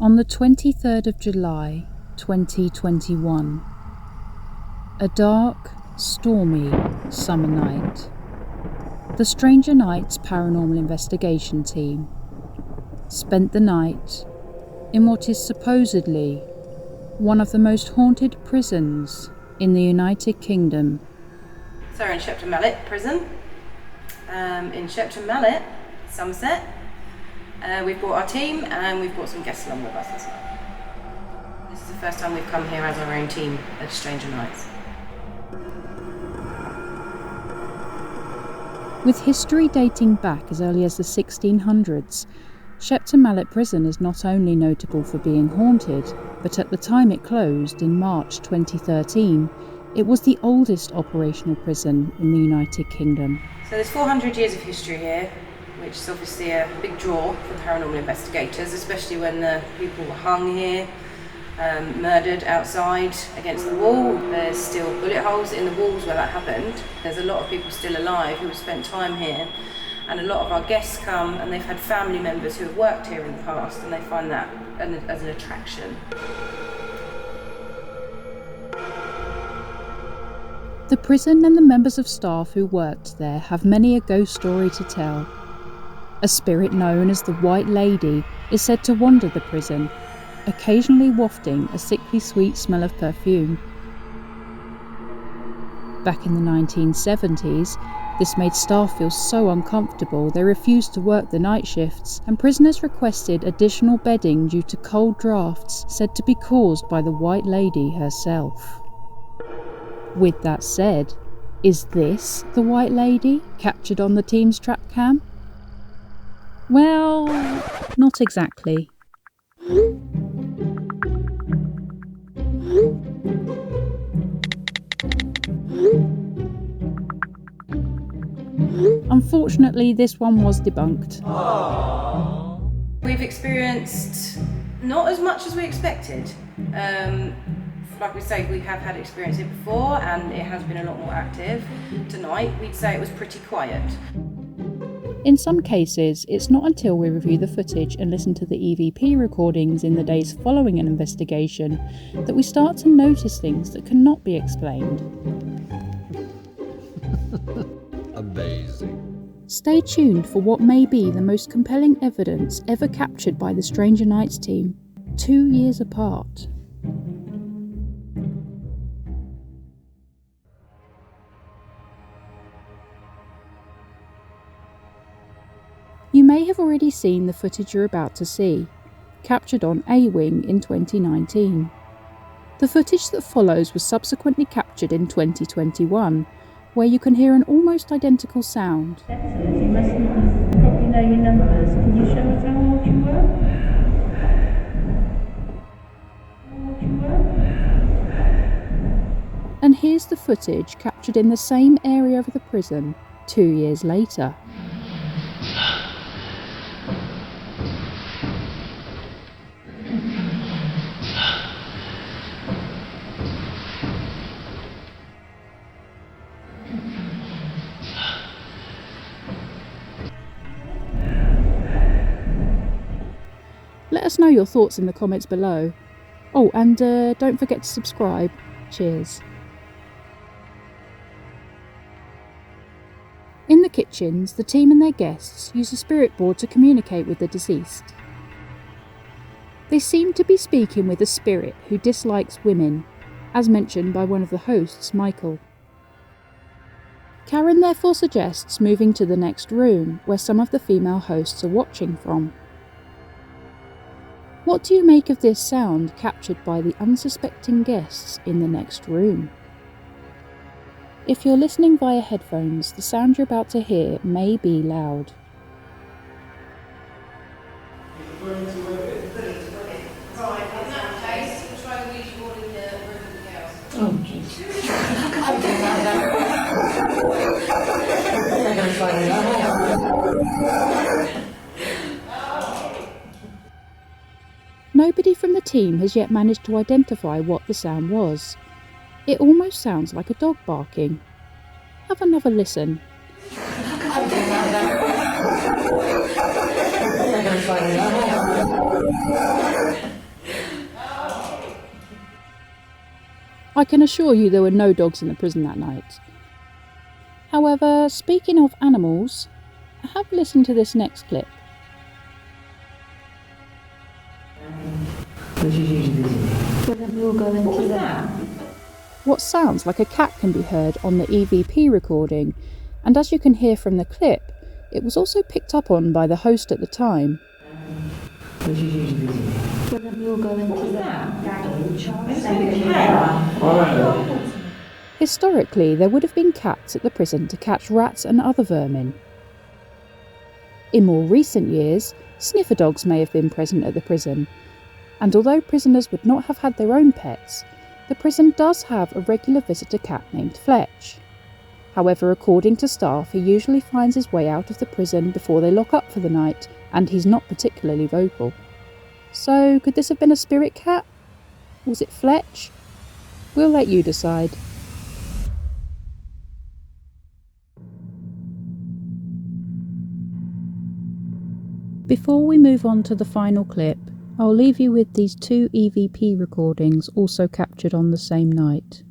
On the 23rd of July, 2021, a dark, stormy summer night, the Stranger Nights Paranormal Investigation team spent the night in what is supposedly one of the most haunted prisons in the United Kingdom. So we're in Shepton Mallet Prison, in Shepton Mallet, Somerset. We've brought our team and we've brought some guests along with us as well. This is the first time we've come here as our own team at Stranger Nights. With history dating back as early as the 1600s, Shepton Mallet Prison is not only notable for being haunted, but at the time it closed in March 2013, it was the oldest operational prison in the United Kingdom. So there's 400 years of history here, which is obviously a big draw for paranormal investigators, especially when the people were hung here, murdered outside against the wall. There's still bullet holes in the walls where that happened. There's a lot of people still alive who have spent time here, and a lot of our guests come and they've had family members who have worked here in the past, and they find that as an attraction. The prison and the members of staff who worked there have many a ghost story to tell. A spirit known as the White Lady is said to wander the prison, occasionally wafting a sickly sweet smell of perfume. Back in the 1970s, this made staff feel so uncomfortable they refused to work the night shifts, and prisoners requested additional bedding due to cold drafts said to be caused by the White Lady herself. With that said, is this the White Lady captured on the team's trap cam? Well, not exactly. Unfortunately, this one was debunked. We've experienced not as much as we expected. Like we say, we have had experience here before and it has been a lot more active. Tonight, we'd say it was pretty quiet. In some cases, it's not until we review the footage and listen to the EVP recordings in the days following an investigation that we start to notice things that cannot be explained. Amazing. Stay tuned for what may be the most compelling evidence ever captured by the Stranger Nights team, 2 years apart. You may have already seen the footage you're about to see, captured on A-Wing in 2019. The footage that follows was subsequently captured in 2021, where you can hear an almost identical sound. Excellent, you must probably know your numbers. Can you show us how old you were? How old you were? And here's the footage captured in the same area of the prison 2 years later. Let us know your thoughts in the comments below. Oh, and don't forget to subscribe. Cheers. In the kitchens, the team and their guests use a spirit board to communicate with the deceased. They seem to be speaking with a spirit who dislikes women, as mentioned by one of the hosts, Michael. Karen therefore suggests moving to the next room, where some of the female hosts are watching from. What do you make of this sound captured by the unsuspecting guests in the next room? If you're listening via headphones, the sound you're about to hear may be loud. Nobody from the team has yet managed to identify what the sound was. It almost sounds like a dog barking. Have another listen. I can assure you there were no dogs in the prison that night. However, speaking of animals, have a listen to this next clip. What sounds like a cat can be heard on the EVP recording, and as you can hear from the clip, it was also picked up on by the host at the time. Historically, there would have been cats at the prison to catch rats and other vermin. In more recent years, sniffer dogs may have been present at the prison, and although prisoners would not have had their own pets, the prison does have a regular visitor cat named Fletch. However, according to staff, he usually finds his way out of the prison before they lock up for the night, and he's not particularly vocal. So, could this have been a spirit cat? Was it Fletch? We'll let you decide. Before we move on to the final clip, I'll leave you with these two EVP recordings also captured on the same night.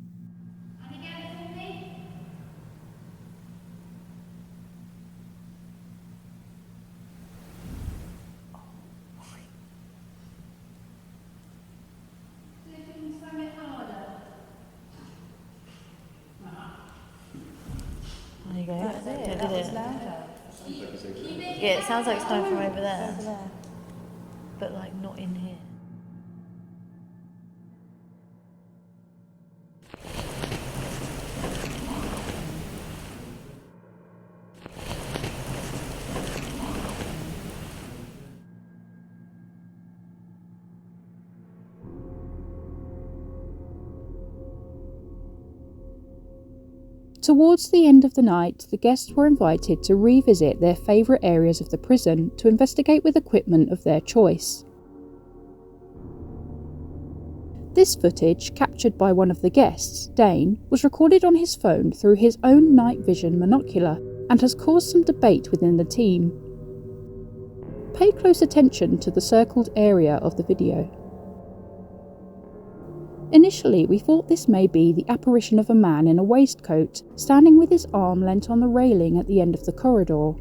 There you go. That's it. That was louder. Yeah, it sounds like it's coming from over there. But like not in here. Towards the end of the night, the guests were invited to revisit their favourite areas of the prison to investigate with equipment of their choice. This footage, captured by one of the guests, Dane, was recorded on his phone through his own night vision monocular and has caused some debate within the team. Pay close attention to the circled area of the video. Initially, we thought this may be the apparition of a man in a waistcoat, standing with his arm leant on the railing at the end of the corridor.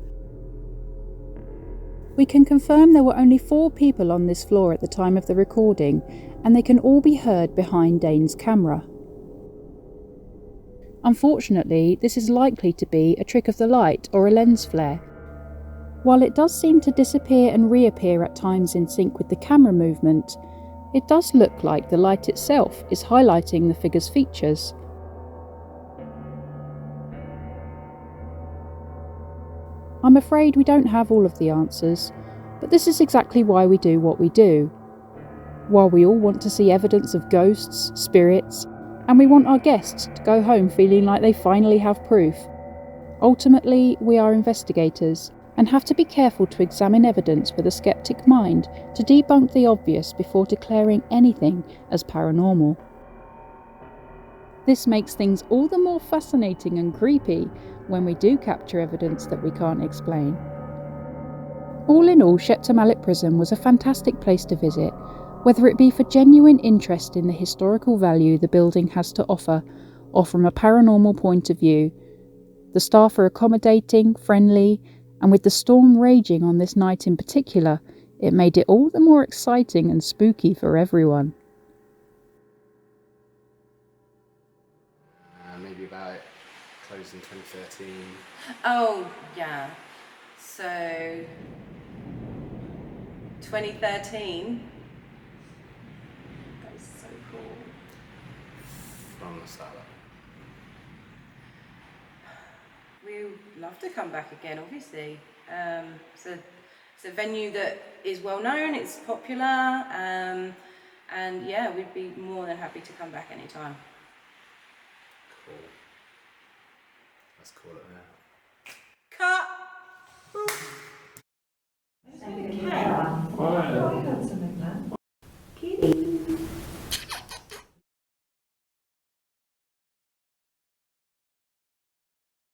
We can confirm there were only 4 people on this floor at the time of the recording, and they can all be heard behind Dane's camera. Unfortunately, this is likely to be a trick of the light or a lens flare. While it does seem to disappear and reappear at times in sync with the camera movement, it does look like the light itself is highlighting the figure's features. I'm afraid we don't have all of the answers, but this is exactly why we do what we do. While we all want to see evidence of ghosts, spirits, and we want our guests to go home feeling like they finally have proof, ultimately we are investigators and have to be careful to examine evidence with a skeptic mind to debunk the obvious before declaring anything as paranormal. This makes things all the more fascinating and creepy when we do capture evidence that we can't explain. All in all, Shepton Mallet Prison was a fantastic place to visit, whether it be for genuine interest in the historical value the building has to offer, or from a paranormal point of view. The staff are accommodating, friendly, and with the storm raging on this night in particular, it made it all the more exciting and spooky for everyone. Maybe about closed in 2013. Oh, yeah. So, 2013. That was so cool. From the start. We would love to come back again, obviously. It's a venue that is well known, it's popular, and yeah, we'd be more than happy to come back anytime. Cool. Let's call it there.